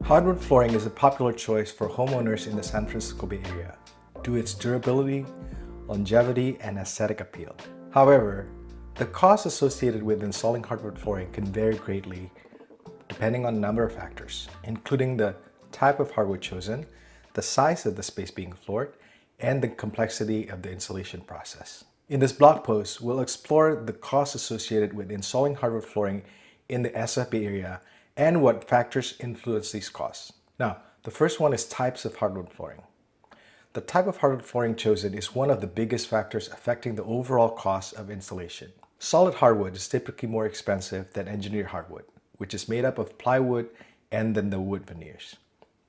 Hardwood flooring is a popular choice for homeowners in the San Francisco Bay Area due to its durability, longevity, and aesthetic appeal. However, the cost associated with installing hardwood flooring can vary greatly depending on a number of factors, including the type of hardwood chosen, the size of the space being floored, and the complexity of the installation process. In this blog post, we'll explore the costs associated with installing hardwood flooring in the SF Bay Area and what factors influence these costs. Now, the first one is types of hardwood flooring. The type of hardwood flooring chosen is one of the biggest factors affecting the overall cost of installation. Solid hardwood is typically more expensive than engineered hardwood, which is made up of plywood and then the wood veneers.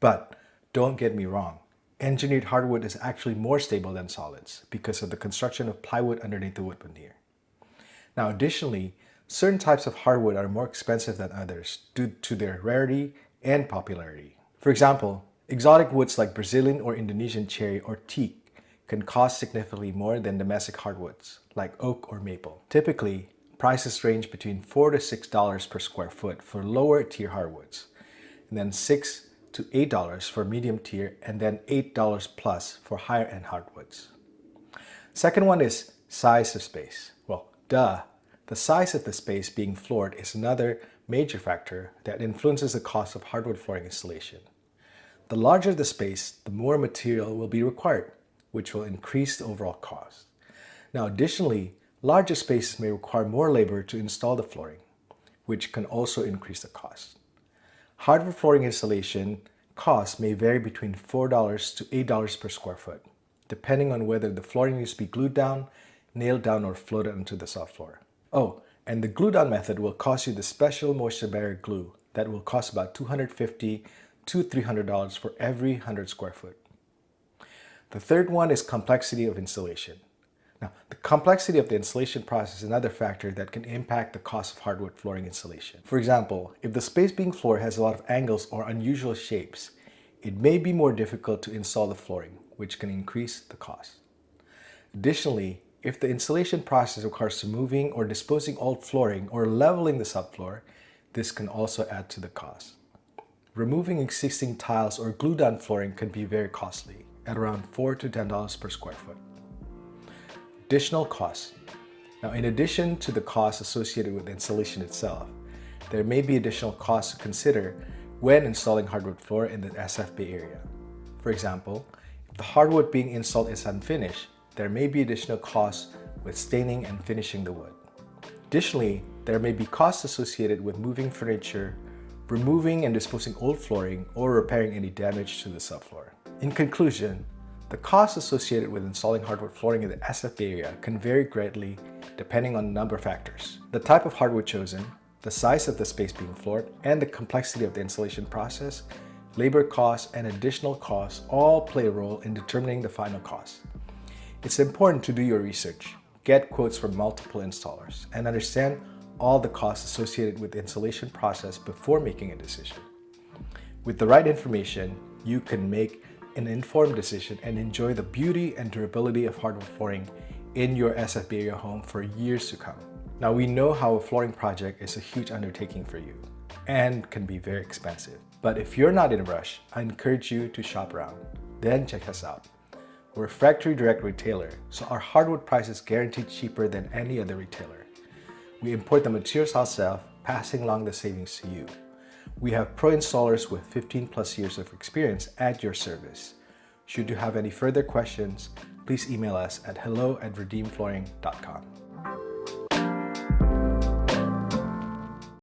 But don't get me wrong, engineered hardwood is actually more stable than solids because of the construction of plywood underneath the wood veneer. Now, additionally, certain types of hardwood are more expensive than others due to their rarity and popularity. For example, exotic woods like Brazilian or Indonesian cherry or teak can cost significantly more than domestic hardwoods like oak or maple. Typically, prices range between $4 to $6 per square foot for lower tier hardwoods, and then $6 to $8 for medium tier, and then $8 plus for higher end hardwoods. Second one is size of space. Well, duh. The size of the space being floored is another major factor that influences the cost of hardwood flooring installation. The larger the space, the more material will be required, which will increase the overall cost. Now, additionally, larger spaces may require more labor to install the flooring, which can also increase the cost. Hardwood flooring installation costs may vary between $4 to $8 per square foot, depending on whether the flooring needs to be glued down, nailed down, or floated onto the subfloor. Oh, and the glue down method will cost you the special moisture barrier glue that will cost about $250 to $300 for every 100 square foot. The third one is complexity of installation. Now, the complexity of the installation process is another factor that can impact the cost of hardwood flooring installation. For example, if the space being floored has a lot of angles or unusual shapes, it may be more difficult to install the flooring, which can increase the cost. Additionally, if the installation process requires removing or disposing old flooring or leveling the subfloor, this can also add to the cost. Removing existing tiles or glue down flooring can be very costly, at around $4 to $10 per square foot. Additional costs. Now, in addition to the costs associated with the installation itself, there may be additional costs to consider when installing hardwood floor in the SF Bay Area. For example, if the hardwood being installed is unfinished, there may be additional costs with staining and finishing the wood. Additionally, there may be costs associated with moving furniture, removing and disposing old flooring, or repairing any damage to the subfloor. In conclusion, the costs associated with installing hardwood flooring in the SF Bay Area can vary greatly depending on a number of factors. The type of hardwood chosen, the size of the space being floored, and the complexity of the installation process, labor costs, and additional costs all play a role in determining the final cost. It's important to do your research, get quotes from multiple installers, and understand all the costs associated with the installation process before making a decision. With the right information, you can make an informed decision and enjoy the beauty and durability of hardwood flooring in your SF Bay Area home for years to come. Now, we know how a flooring project is a huge undertaking for you and can be very expensive. But if you're not in a rush, I encourage you to shop around. Then check us out. We're a factory direct retailer, so our hardwood price is guaranteed cheaper than any other retailer. We import the materials ourselves, passing along the savings to you. We have pro installers with 15 plus years of experience at your service. Should you have any further questions, please email us at hello@redeemflooring.com.